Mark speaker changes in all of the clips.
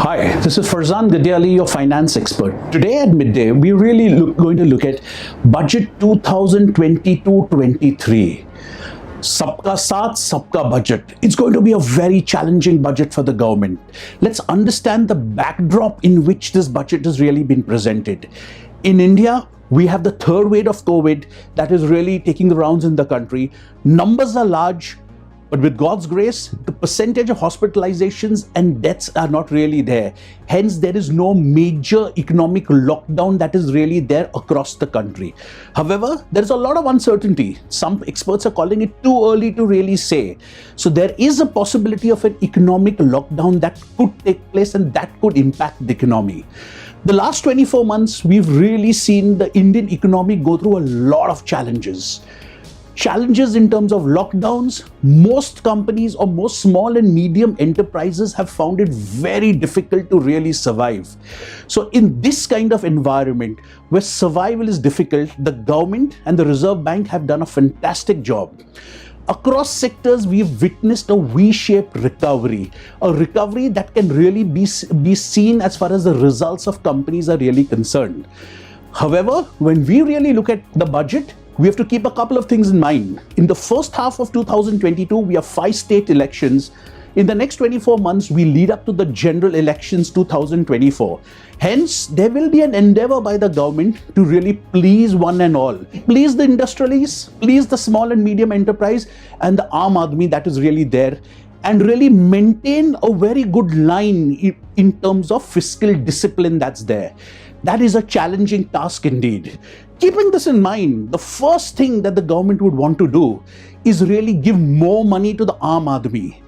Speaker 1: Hi, this is Farzan Gadiali, your finance expert. Today at midday, we're really going to look at Budget 2022-23. Sabka Saath, Sabka Budget. It's going to be a very challenging budget for the government. Let's understand the backdrop in which this budget has really been presented. In India, we have the third wave of COVID that is really taking the rounds in the country. Numbers are large. But with God's grace, the percentage of hospitalizations and deaths are not really there. Hence, there is no major economic lockdown that is really there across the country. However, there is a lot of uncertainty. Some experts are calling it too early to really say. So there is a possibility of an economic lockdown that could take place and that could impact the economy. The last 24 months, we've really seen the Indian economy go through a lot of challenges. Challenges in terms of lockdowns. Most companies or most small and medium enterprises have found it very difficult to really survive. So in this kind of environment where survival is difficult, the government and the Reserve Bank have done a fantastic job. Across sectors, we've witnessed a V-shaped recovery, a recovery that can really be seen as far as the results of companies are really concerned. However, when we really look at the budget, we have to keep a couple of things in mind. In the first half of 2022, we have 5 state elections. In the next 24 months, we lead up to the general elections 2024. Hence, there will be an endeavor by the government to really please one and all. Please the industrialists, please the small and medium enterprise and the Aam Aadmi that is really there, and really maintain a very good line in terms of fiscal discipline that's there. That is a challenging task indeed. Keeping this in mind, the first thing that the government would want to do is really give more money to the Aam Aadmi.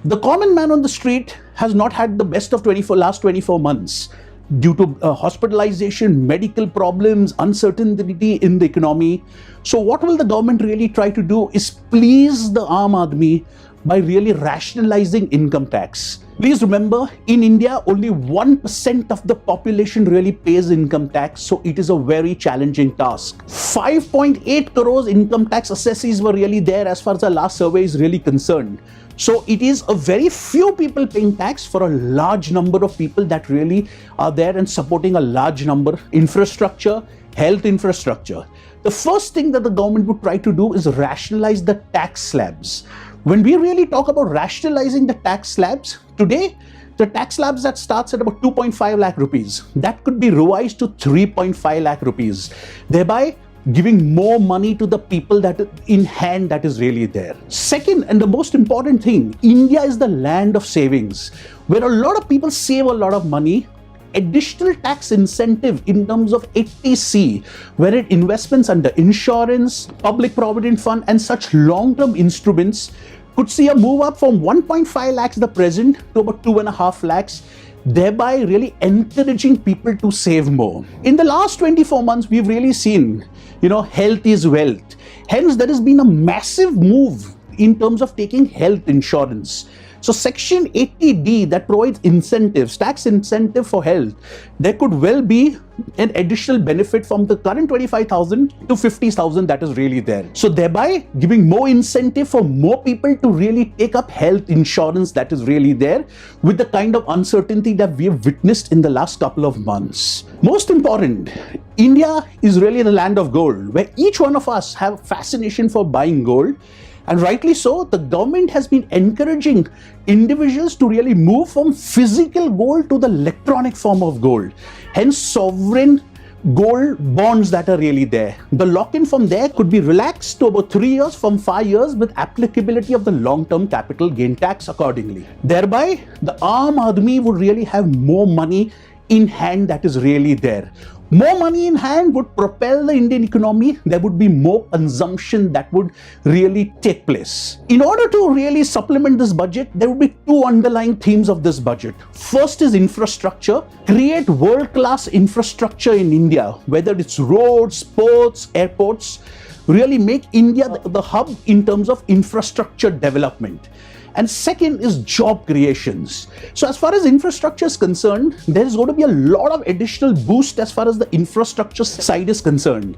Speaker 1: The common man on the street has not had the best of last 24 months due to hospitalization, medical problems, uncertainty in the economy. So what will the government really try to do is please the Aam Aadmi by really rationalizing income tax. Please remember, in India, only 1% of the population really pays income tax, so it is a very challenging task. 5.8 crores income tax assessees were really there as far as the last survey is really concerned. So it is a very few people paying tax for a large number of people that really are there and supporting a large number. Infrastructure, health infrastructure. The first thing that the government would try to do is rationalize the tax slabs. When we really talk about rationalizing the tax slabs, today, the tax slabs that starts at about 2.5 lakh rupees, that could be revised to 3.5 lakh rupees, thereby giving more money to the people that in hand that is really there. Second, and the most important thing, India is the land of savings, where a lot of people save a lot of money. Additional tax incentive in terms of 80C, where it investments under insurance, public provident fund and such long-term instruments could see a move up from 1.5 lakhs the present to about 2.5 lakhs, thereby really encouraging people to save more. In the last 24 months, we've really seen, health is wealth. Hence, there has been a massive move in terms of taking health insurance. So Section 80D that provides incentives, tax incentive for health, there could well be an additional benefit from the current 25,000 to 50,000 that is really there. So thereby giving more incentive for more people to really take up health insurance that is really there with the kind of uncertainty that we have witnessed in the last couple of months. Most important, India is really the land of gold, where each one of us have fascination for buying gold. And rightly so, the government has been encouraging individuals to really move from physical gold to the electronic form of gold. Hence, sovereign gold bonds that are really there. The lock-in from there could be relaxed to about 3 years from 5 years with applicability of the long-term capital gain tax accordingly. Thereby, the Aam Aadmi would really have more money in hand that is really there. More money in hand would propel the Indian economy. There would be more consumption that would really take place. In order to really supplement this budget, there would be 2 underlying themes of this budget. First is infrastructure. Create world-class infrastructure in India, whether it's roads, ports, airports. Really make India the hub in terms of infrastructure development. And second is job creations. So as far as infrastructure is concerned, there is going to be a lot of additional boost as far as the infrastructure side is concerned.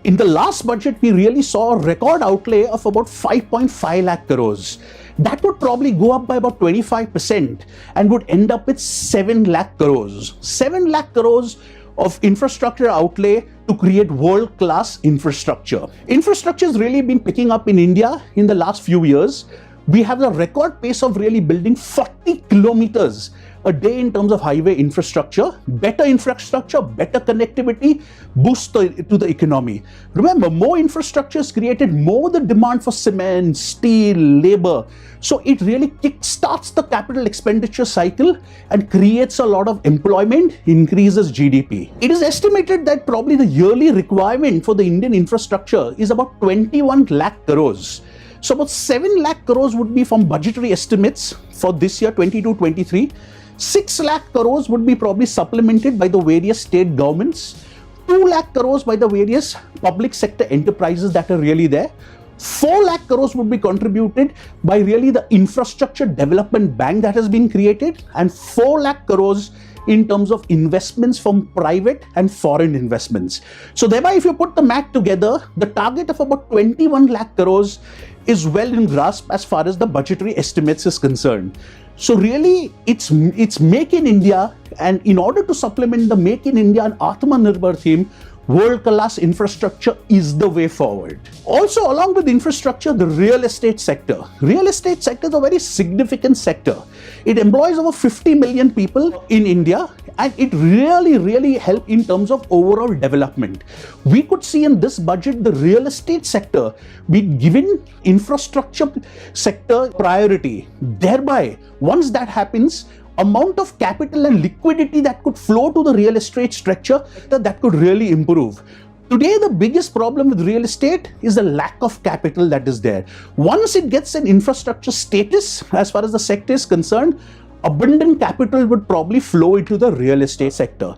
Speaker 1: In the last budget, we really saw a record outlay of about 5.5 lakh crores. that would probably go up by about 25% and would end up with 7 lakh crores. 7 lakh crores of infrastructure outlay to create world-class infrastructure. Infrastructure has really been picking up in India in the last few years. We have the record pace of really building 40 kilometers a day in terms of highway infrastructure. Better infrastructure, better connectivity, boost to the economy. Remember, more infrastructure has created more the demand for cement, steel, labor. So it really kickstarts the capital expenditure cycle and creates a lot of employment, increases GDP. It is estimated that probably the yearly requirement for the Indian infrastructure is about 21 lakh crores. So about 7 lakh crores would be from budgetary estimates for this year, 22-23. 6 lakh crores would be probably supplemented by the various state governments. 2 lakh crores by the various public sector enterprises that are really there. 4 lakh crores would be contributed by really the infrastructure development bank that has been created, and 4 lakh crores in terms of investments from private and foreign investments. So thereby, if you put the math together, the target of about 21 lakh crores is well in grasp as far as the budgetary estimates is concerned. So really, it's Make in India, and in order to supplement the Make in India and Atmanirbhar theme, world-class infrastructure is the way forward. Also, along with infrastructure, the real estate sector. Real estate sector is a very significant sector. It employs over 50 million people in India, and it really helps in terms of overall development. We could see in this budget the real estate sector be given infrastructure sector priority. Thereby, once that happens, amount of capital and liquidity that could flow to the real estate structure that could really improve. Today, the biggest problem with real estate is the lack of capital that is there. Once it gets an infrastructure status, as far as the sector is concerned, abundant capital would probably flow into the real estate sector.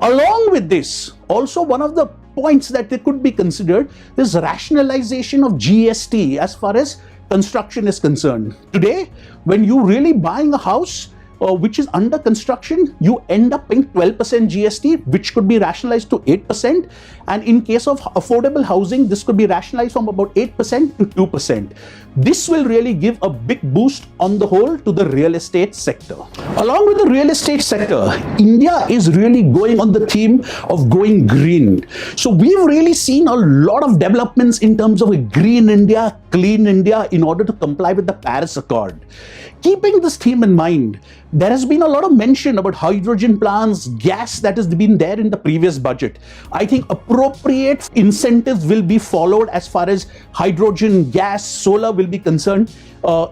Speaker 1: Along with this, also one of the points that they could be considered is rationalization of GST as far as construction is concerned. Today, when you really buying a house, which is under construction, you end up paying 12% GST, which could be rationalized to 8%. And in case of affordable housing, this could be rationalized from about 8% to 2%. This will really give a big boost on the whole to the real estate sector. Along with the real estate sector, India is really going on the theme of going green. So we've really seen a lot of developments in terms of a green India, clean India in order to comply with the Paris Accord. Keeping this theme in mind, there has been a lot of mention about hydrogen plants, gas that has been there in the previous budget. I think appropriate incentives will be followed as far as hydrogen, gas, solar will be concerned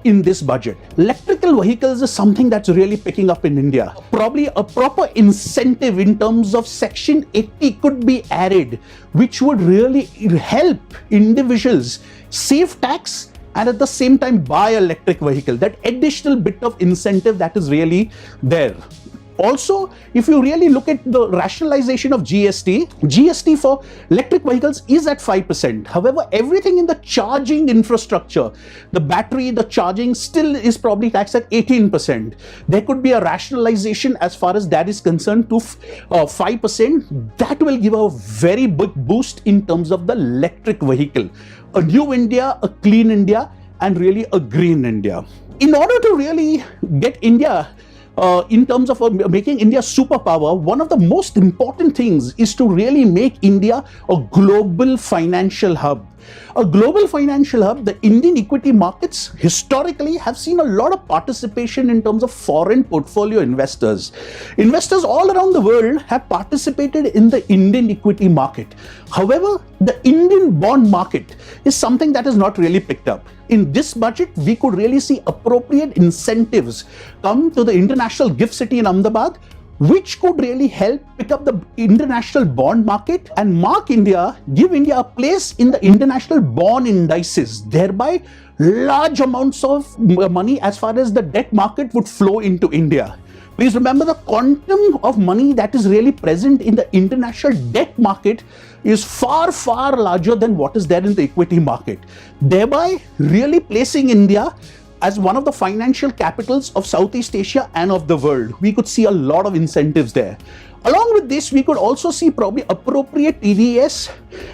Speaker 1: in this budget. Electrical vehicles is something that's really picking up in India. Probably a proper incentive in terms of Section 80 could be added, which would really help individuals save tax and at the same time buy an electric vehicle. That additional bit of incentive that is really there. Also, if you really look at the rationalization of GST for electric vehicles is at 5%. However, everything in the charging infrastructure, the battery, the charging still is probably taxed at 18%. There could be a rationalization as far as that is concerned to 5%. That will give a very big boost in terms of the electric vehicle. A new India, a clean India, and really a green India. In order to really get India in terms of making India superpower, one of the most important things is to really make India a global financial hub. A global financial hub, the Indian equity markets historically have seen a lot of participation in terms of foreign portfolio investors. Investors all around the world have participated in the Indian equity market. However, the Indian bond market is something that is not really picked up. In this budget, we could really see appropriate incentives come to the international gift city in Ahmedabad, which could really help pick up the international bond market and mark India, give India a place in the international bond indices. Thereby, large amounts of money as far as the debt market would flow into India. Please remember, the quantum of money that is really present in the international debt market is far larger than what is there in the equity market. Thereby, really placing India as one of the financial capitals of Southeast Asia and of the world. We could see a lot of incentives there. Along with this, we could also see probably appropriate TDS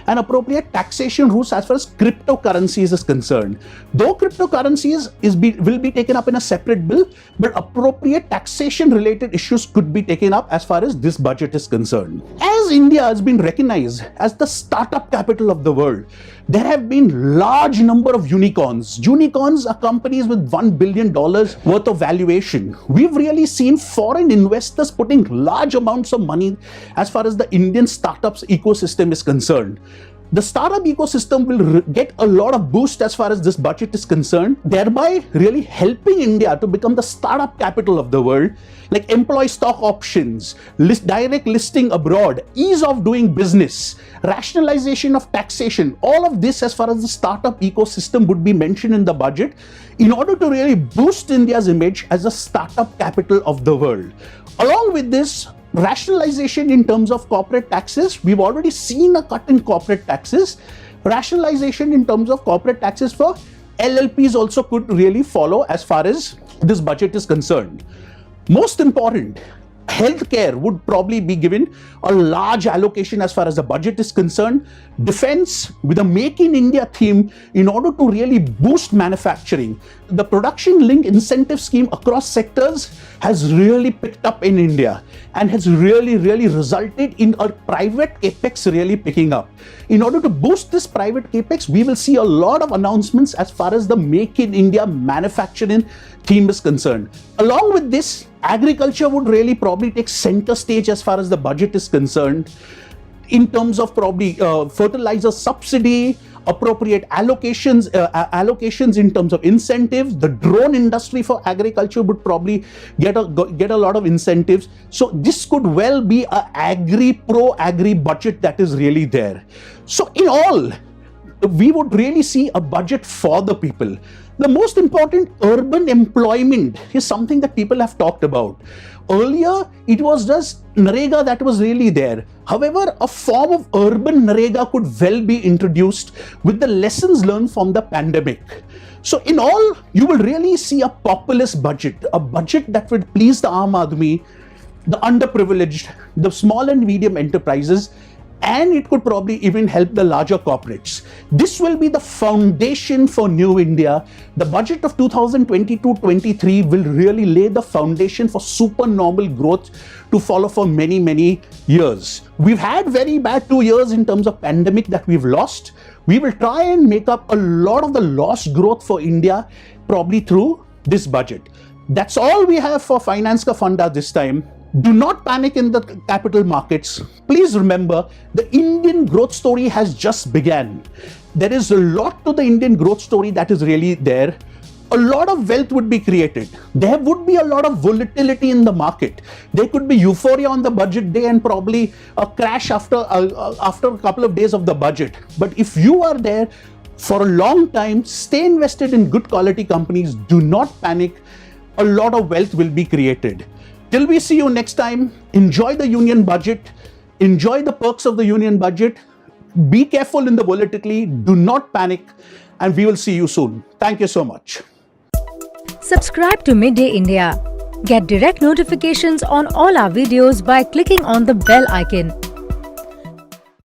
Speaker 1: and appropriate taxation rules as far as cryptocurrencies is concerned. Though cryptocurrencies will be taken up in a separate bill, but appropriate taxation related issues could be taken up as far as this budget is concerned. As India has been recognized as the startup capital of the world, there have been large number of unicorns. Unicorns are companies with $1 billion worth of valuation. We've really seen foreign investors putting large amounts of money as far as the Indian startups ecosystem is concerned. The startup ecosystem will get a lot of boost as far as this budget is concerned, thereby really helping India to become the startup capital of the world, like employee stock options, direct listing abroad, ease of doing business, rationalization of taxation. All of this as far as the startup ecosystem would be mentioned in the budget in order to really boost India's image as a startup capital of the world. Along with this, rationalization in terms of corporate taxes, we've already seen a cut in corporate taxes. Rationalization in terms of corporate taxes for LLPs also could really follow as far as this budget is concerned. Most important, healthcare would probably be given a large allocation as far as the budget is concerned. Defense with a Make in India theme in order to really boost manufacturing. The production linked incentive scheme across sectors has really picked up in India and has really resulted in a private capex really picking up. In order to boost this private capex, we will see a lot of announcements as far as the Make in India manufacturing theme is concerned. Along with this, agriculture would really probably take center stage as far as the budget is concerned in terms of probably fertilizer subsidy, appropriate allocations in terms of incentives. The drone industry for agriculture would probably get a lot of incentives. So this could well be a pro-agri budget that is really there. So in all, we would really see a budget for the people. The most important, urban employment is something that people have talked about. Earlier, it was just Narega that was really there. However, a form of urban Narega could well be introduced with the lessons learned from the pandemic. So in all, you will really see a populist budget, a budget that would please the Aam Aadmi, the underprivileged, the small and medium enterprises, and it could probably even help the larger corporates. This will be the foundation for New India. The budget of 2022-23 will really lay the foundation for supernormal growth to follow for many years. We've had very bad 2 years in terms of pandemic that we've lost. We will try and make up a lot of the lost growth for India probably through this budget. That's all we have for Finance Ka Funda this time. Do not panic in the capital markets. Please remember, the Indian growth story has just begun. There is a lot to the Indian growth story that is really there. A lot of wealth would be created. There would be a lot of volatility in the market. There could be euphoria on the budget day and probably a crash after a couple of days of the budget. But if you are there for a long time, stay invested in good quality companies. Do not panic. A lot of wealth will be created. Till we see you next time, enjoy the union budget, enjoy the perks of the union budget, be careful in the volatility, do not panic, and we will see you soon. Thank you so much.
Speaker 2: Subscribe to Midday India. Get direct notifications on all our videos by clicking on the bell icon.